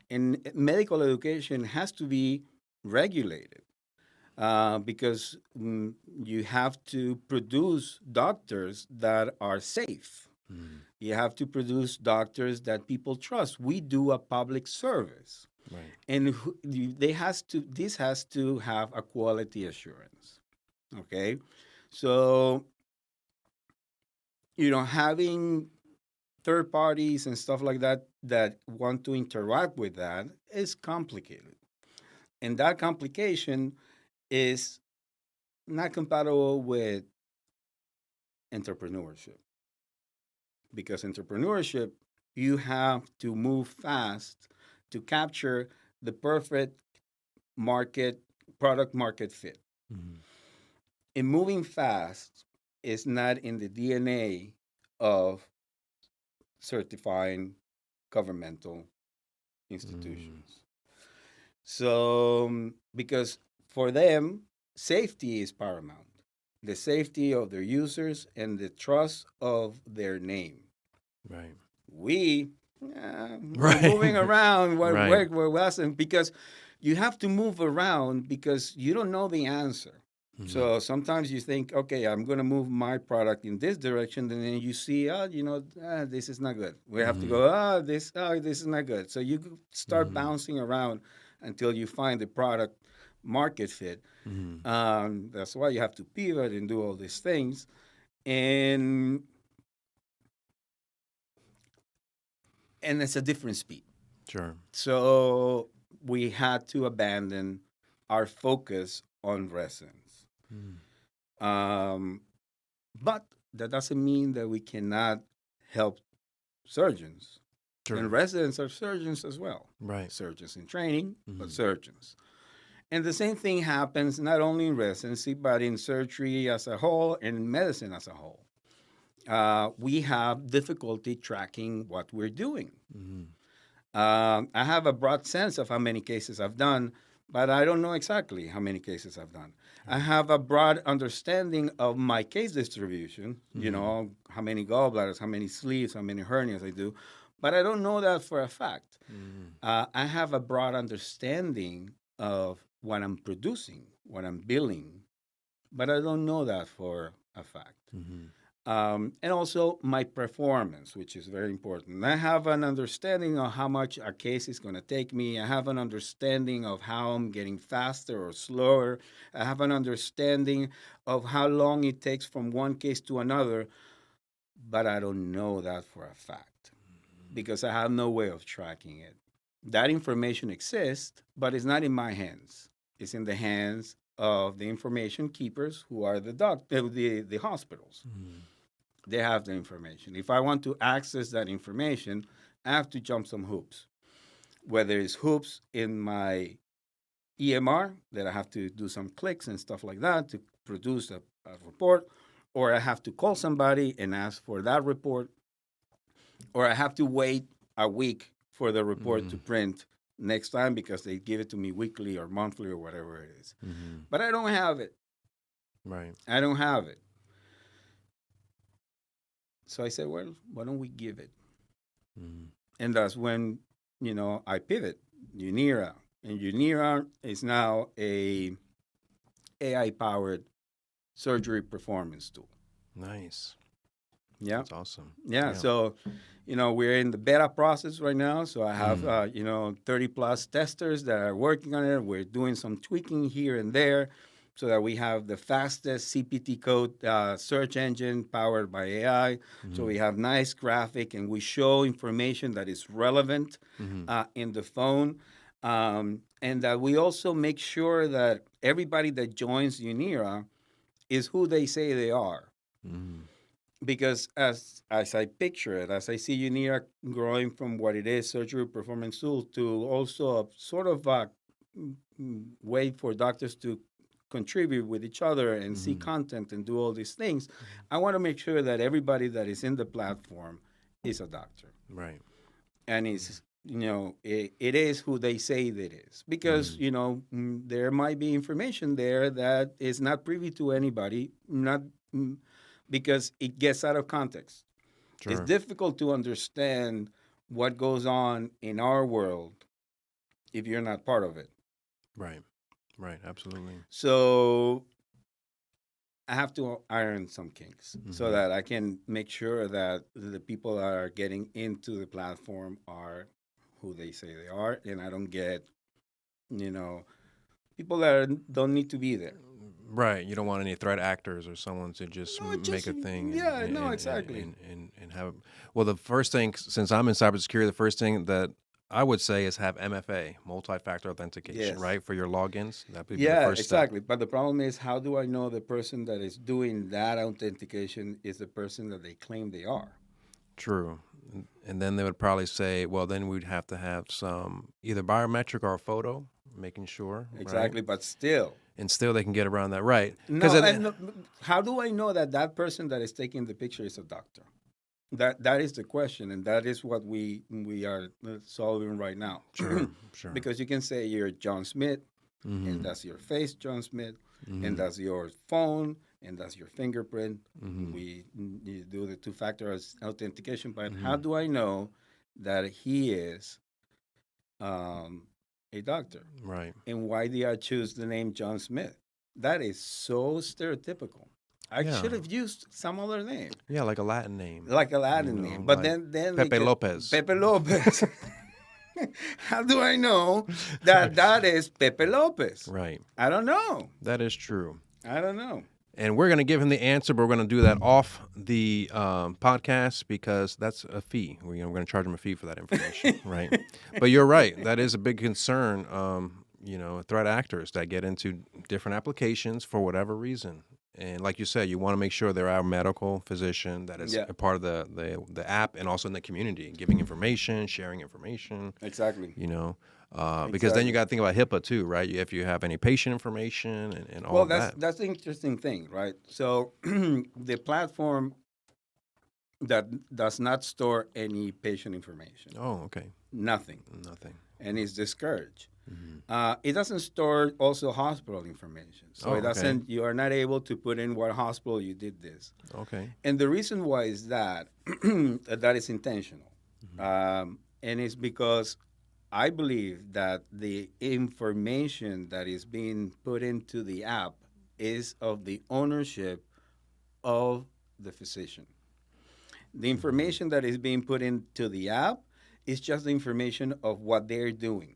And medical education has to be regulated because you have to produce doctors that are safe. Mm. You have to produce doctors that people trust. We do a public service. Right. And this has to have a quality assurance. Okay? So, having third parties and stuff like that that want to interact with that is complicated. And that complication is not compatible with entrepreneurship. Because entrepreneurship, you have to move fast to capture the perfect product market fit. Mm-hmm. And moving fast is not in the DNA of certifying governmental institutions. So, because for them, safety is paramount. The safety of their users and the trust of their name. Right. We're moving around. We're Western because you have to move around because you don't know the answer. Mm-hmm. So sometimes you think, okay, I'm going to move my product in this direction, and then you see, this is not good. We have to go, this is not good. So you start bouncing around until you find the product market fit. Mm-hmm. That's why you have to pivot and do all these things. And it's a different speed. Sure. So we had to abandon our focus on residents. But that doesn't mean that we cannot help surgeons. Sure. And residents are surgeons as well. Right. Surgeons in training, but surgeons. And the same thing happens not only in residency, but in surgery as a whole and in medicine as a whole. We have difficulty tracking what we're doing. Mm-hmm. I have a broad sense of how many cases I've done, but I don't know exactly how many cases I've done. I have a broad understanding of my case distribution, how many gallbladders, how many sleeves, how many hernias I do, but I don't know that for a fact. Mm-hmm. I have a broad understanding of what I'm producing, what I'm billing, but I don't know that for a fact. Mm-hmm. And also my performance, which is very important. I have an understanding of how much a case is going to take me. I have an understanding of how I'm getting faster or slower. I have an understanding of how long it takes from one case to another, but I don't know that for a fact because I have no way of tracking it. That information exists, but it's not in my hands. It's in the hands of the information keepers, who are the hospitals. Mm-hmm. They have the information. If I want to access that information, I have to jump some hoops. Whether it's hoops in my EMR that I have to do some clicks and stuff like that to produce a report, or I have to call somebody and ask for that report, or I have to wait a week for the report to print next time because they give it to me weekly or monthly or whatever it is. Mm-hmm. But I don't have it. Right. I don't have it. So I said, well, why don't we give it? Mm-hmm. And that's when, I pivot, UNIRA. And UNIRA is now a AI-powered surgery performance tool. Nice. Yeah. That's awesome. Yeah. So, we're in the beta process right now. So I have, 30 plus testers that are working on it. We're doing some tweaking here and there so that we have the fastest CPT code search engine powered by AI. Mm-hmm. So we have nice graphic and we show information that is relevant in the phone. And that we also make sure that everybody that joins UNIRA is who they say they are. Mm-hmm. Because as I picture it, as I see UNIRA growing from what it is, surgery performance tool, to also a sort of a way for doctors to contribute with each other and see content and do all these things, I want to make sure that everybody that is in the platform is a doctor. Right. And it's, it is who they say it is. Because, there might be information there that is not privy to anybody, because it gets out of context. Sure. It's difficult to understand what goes on in our world if you're not part of it. Right. Right. Absolutely. So I have to iron some kinks so that I can make sure that the people that are getting into the platform are who they say they are, and I don't get, people that don't need to be there. Right. You don't want any threat actors or someone to just make a thing. Exactly. And have. Well, the first thing, since I'm in cybersecurity, the first thing that I would say is have MFA, multi-factor authentication, right, for your logins. That would be the first exactly. step. But the problem is, how do I know the person that is doing that authentication is the person that they claim they are? True. And then they would probably say, well, then we'd have to have some either biometric or a photo, making sure. Exactly, right? but still. And still they can get around that, right? No, how do I know that person that is taking the picture is a doctor? That is the question, and that is what we are solving right now. Sure. Because you can say you're John Smith, and that's your face, John Smith, and that's your phone, and that's your fingerprint. We do the two-factor authentication, but how do I know that he is a doctor? Right. And why did I choose the name John Smith? That is so stereotypical. I should have used some other name. Yeah, like a Latin name. Like a Latin name. But like then Pepe Lopez. Pepe Lopez. How do I know that is Pepe Lopez? Right. I don't know. That is true. I don't know. And we're going to give him the answer, but we're going to do that off the podcast because that's a fee. We're going to charge him a fee for that information, right? But you're right. That is a big concern, threat actors that get into different applications for whatever reason. And like you said, you want to make sure they're our medical physician that is a part of the app and also in the community, giving information, sharing information. Exactly. Because then you got to think about HIPAA too, right? If you have any patient information and all of that. Well, that's the interesting thing, right? So the platform that does not store any patient information. Oh, okay. Nothing. And it's discouraged. It doesn't store also hospital information. So it doesn't. You are not able to put in what hospital you did this. Okay. And the reason why is that that is intentional. And it's because I believe that the information that is being put into the app is of the ownership of the physician. The information that is being put into the app is just the information of what they're doing.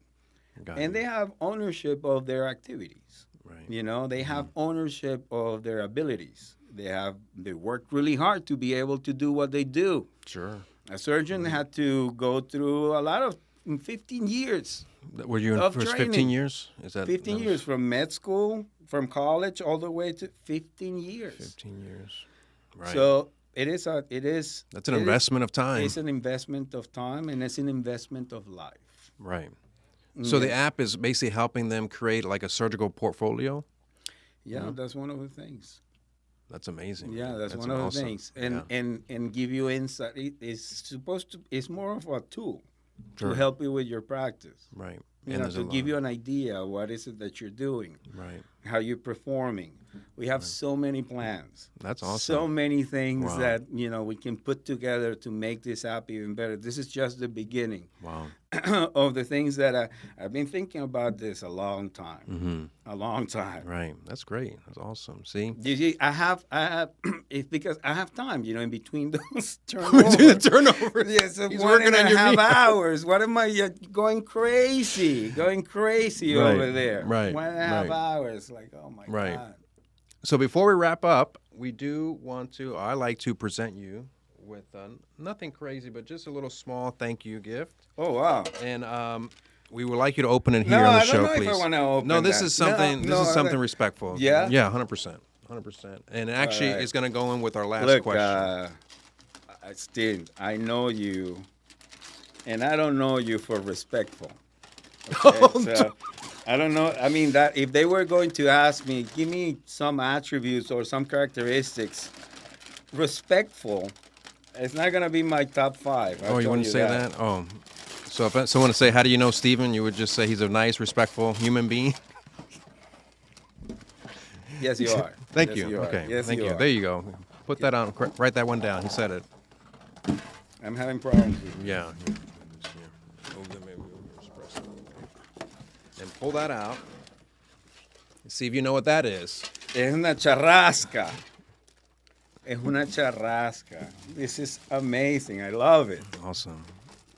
Got And you. they have ownership of their activities. Right. You know, they have ownership of their abilities. They work really hard to be able to do what they do. Sure. A surgeon had to go through a lot of 15 years. Were you in Of for 15 training. years? Is that 15 that was years from med school, from college, all the way to 15 years. 15 years. Right. So it is That's an investment of time. It's an investment of time, and it's an investment of life. Right. So the app is basically helping them create like a surgical portfolio. Yeah, that's one of the things. That's amazing. Yeah, that's one of the things, and give you insight. It's more of a tool to help you with your practice. Right. You And know, there's to a give lot. you an idea what is it that you're doing, Right. how you're performing. We have so many plans. That's awesome. So many things Wow. that we can put together to make this app even better. This is just the beginning Wow. of the things that I've been thinking about this a long time. Mm-hmm. A long time. Right. That's great. That's awesome. See? You see, I have, it's because I have time, in between those Do turnovers. the turnover. Yes, so He's one working and on a your half knee. hours. What am I going crazy Right, over there? right, 1.5 right. hours. Like, oh my Right. God. So before we wrap up, I like to present you with nothing crazy, but just a little small thank you gift. Oh, wow. And we would like you to open it here No, on the I show, don't know please. if I want to open No, this that. is something. No, this is I something don't- respectful. Yeah? Yeah, 100%, 100%. And actually, right. it's going to go in with our last Look, question. Steve, I know you, and I don't know you for respectful. Okay? So, I don't know. I mean, that if they were going to ask me, give me some attributes or some characteristics, respectful, it's not going to be my top 5. Oh, you wouldn't say that? Oh, so if someone to say, "How do you know Steven?" You would just say he's a nice, respectful human being. Yes, you are. Thank Yes, you. are. Okay. Yes, Thank you. are. There you go. Put that on. Write that one down. He said it. I'm having problems with you. Yeah. And pull that out. See if you know what that is. Es una charrasca. Es una charrasca. This is amazing. I love it. Awesome.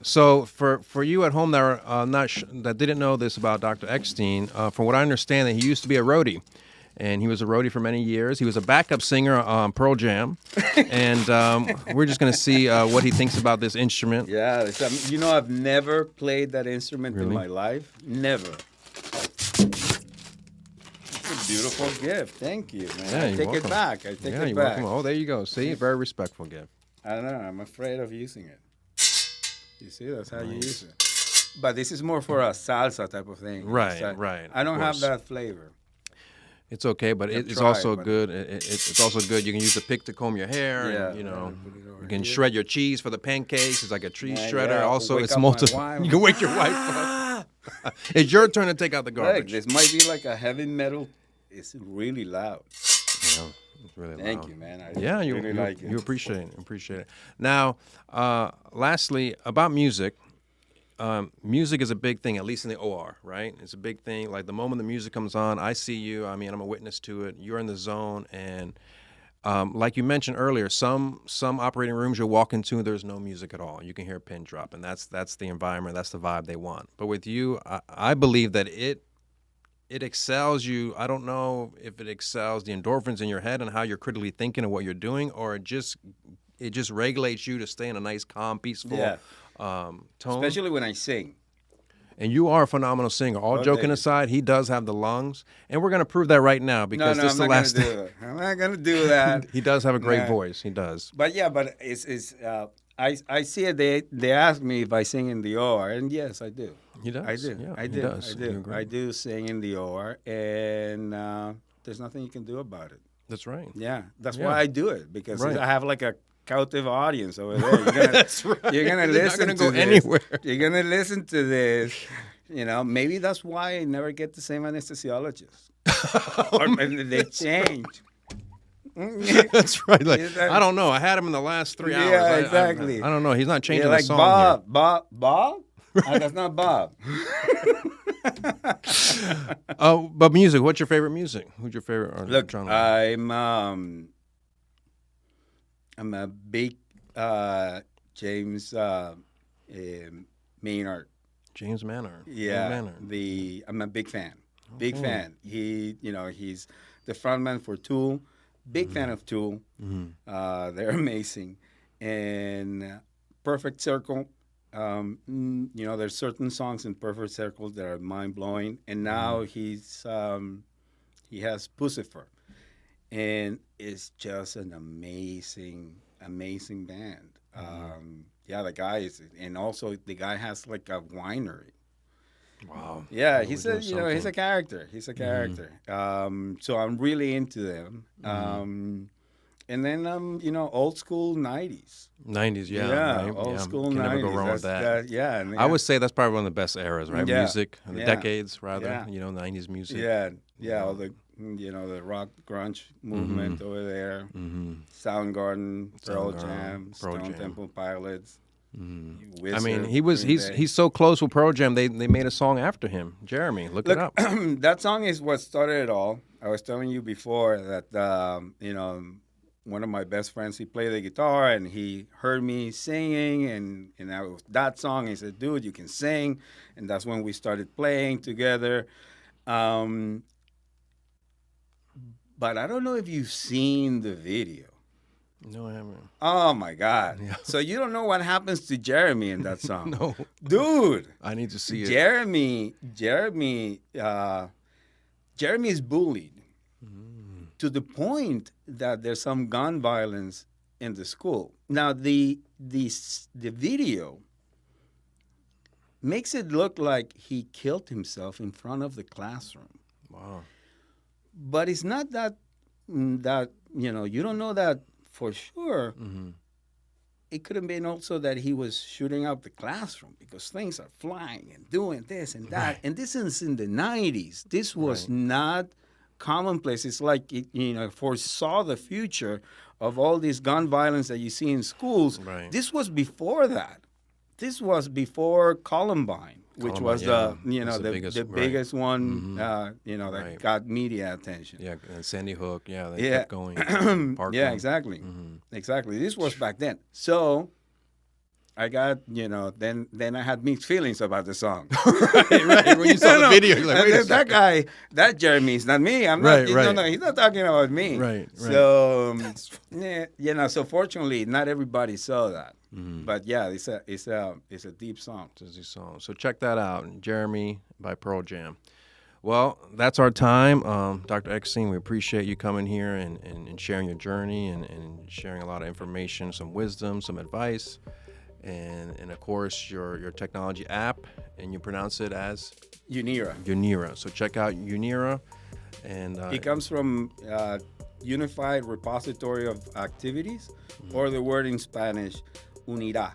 So for you at home that are that didn't know this about Dr. Eckstein, from what I understand, that he used to be a roadie, and he was a roadie for many years. He was a backup singer on Pearl Jam, and we're just going to see what he thinks about this instrument. Yeah, I've never played that instrument in Really? my life. Never. It's a beautiful gift. Thank you, man. Yeah, I you're take welcome. it back. I take Yeah, it you're back. welcome. Oh, there you go. See, very respectful gift. I don't know. I'm afraid of using it. You see, that's how you use it. But this is more for a salsa type of thing. Right, So right, I don't of have course. that flavor. It's okay, but I've it's tried, also but- good. It's also good. You can use the pick to comb your hair. Yeah, And, you know, put it over you can here. shred your cheese for the pancakes. It's like a cheese Yeah, shredder. yeah, Also, wake it's up my multiple. wife. You can wake your wife up. It's your turn to take out the Look, garbage. this might be like a heavy metal. It's really loud. Yeah, it's really Thank loud. you, man. I Yeah, you really like it. you appreciate it. Appreciate it. Now, lastly, about music. Music is a big thing, at least in the OR, right? It's a big thing. Like the moment the music comes on, I see you. I mean, I'm a witness to it. You're in the zone, and like you mentioned earlier, some operating rooms you'll walk into, there's no music at all. You can hear a pin drop, and that's the environment, that's the vibe they want. But with you, I believe that it excels you. I don't know if it excels the endorphins in your head and how you're critically thinking of what you're doing, or it just regulates you to stay in a nice, calm, peaceful Yeah. tone. Especially when I sing. And you are a phenomenal singer. All Oh, joking thank you. aside, he does have the lungs, and we're going to prove that right now because No, this is I'm the not last gonna do it. I'm not gonna do that. He does have a great Nah. voice. He does. But yeah, but I see it. They ask me if I sing in the OR, and yes, I do. He does. I do. Yeah, I he do. does. I You're do. great. I do sing in the OR, and there's nothing you can do about it. That's right. Yeah, that's Yeah. why I do it, because Right. I have like a captive audience over there. You're gonna, That's right. You're gonna They're not listen gonna to go this. anywhere. You're gonna listen to this. Maybe that's why I never get the same anesthesiologist. Or maybe they change. That's right. Like, Is that- I don't know. I had him in the last 3 hours. Yeah, I exactly. don't know. He's not changing You're the like song Bob. Bob? That's not Bob. here. Oh, but music. What's your favorite music? Who's your favorite artist? Look, genre? I'm I'm a big James Maynard. James Maynard. Yeah, Maynard. I'm a big fan. Big Okay. fan. He's the frontman for Tool. Big fan of Tool. They're amazing. And Perfect Circle. There's certain songs in Perfect Circle that are mind blowing. And now he has Pucifer, and it's just an amazing band. The guy is, and also the guy has like a winery. Wow. Yeah, We're he's doing he's something. a character. He's a character. So I'm really into them. And then old school '90s. 90s, yeah. Right? Old school Can never go '90s. wrong with that. And I would say that's probably one of the best eras, right? Yeah. Music, the Yeah. decades, rather. Yeah. 90s music. Yeah, all the the rock grunge movement over there. Soundgarden, Pearl Soundgarden, Jam, Pearl Stone Jam. Temple Pilots. I mean, he's so close with Pearl Jam. They made a song after him. Jeremy, look it up. That song is what started it all. I was telling you before that one of my best friends, he played the guitar and he heard me singing, and that song, he said, dude, you can sing. And that's when we started playing together. But I don't know if you've seen the video. No, I haven't. Oh my God. Yeah. So you don't know what happens to Jeremy in that song. No. Dude. I need to see it. Jeremy is bullied to the point that there's some gun violence in the school. Now the video makes it look like he killed himself in front of the classroom. Wow. But it's not that you don't know that for sure. It could have been also that he was shooting up the classroom because things are flying and doing this and that. Right. And this is in the 90s. This was not commonplace. It's like it foresaw the future of all this gun violence that you see in schools. Right. This was before that. This was before Columbine, which was That's the biggest one that Right. got media attention. Yeah, and Sandy Hook. Yeah, they Yeah. kept going. Yeah, exactly. Exactly. This was back then. So I got, then I had mixed feelings about the song. right. When you saw the video, you're like, And wait a then that second. guy, that Jeremy is not me. I'm Right, not, right. no, he's not talking about me. Right. So, so fortunately, not everybody saw that. But yeah, it's a deep song. Dizzy song. So check that out, Jeremy by Pearl Jam. Well, that's our time. Dr. Eckstein, we appreciate you coming here and sharing your journey and sharing a lot of information, some wisdom, some advice, and of course your technology app, and you pronounce it as UNIRA. So check out UNIRA, and It comes from Unified Repository of Activities, or the word in Spanish, UNIRA.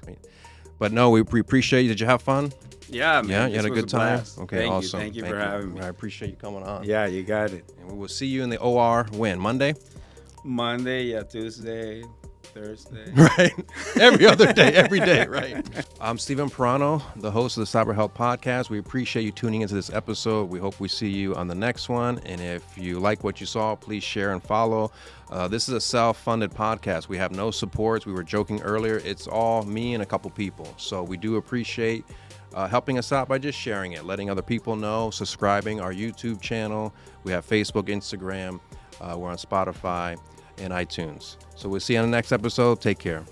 But no, we appreciate you. Did you have fun? Yeah, man. Yeah, you had this a was good time. blast. Okay, awesome. Thank you for having me. I appreciate you coming on. Yeah, you got it. And we will see you in the OR when? Monday? Monday, Tuesday, Thursday. Right. Every other day, every day, right. I'm Stephen Perano, the host of the Cyber Health Podcast. We appreciate you tuning into this episode. We hope we see you on the next one. And if you like what you saw, please share and follow. This is a self-funded podcast. We have no supports. We were joking earlier. It's all me and a couple people. So we do appreciate helping us out by just sharing it, letting other people know, subscribing our YouTube channel. We have Facebook, Instagram. We're on Spotify and iTunes. So we'll see you on the next episode. Take care.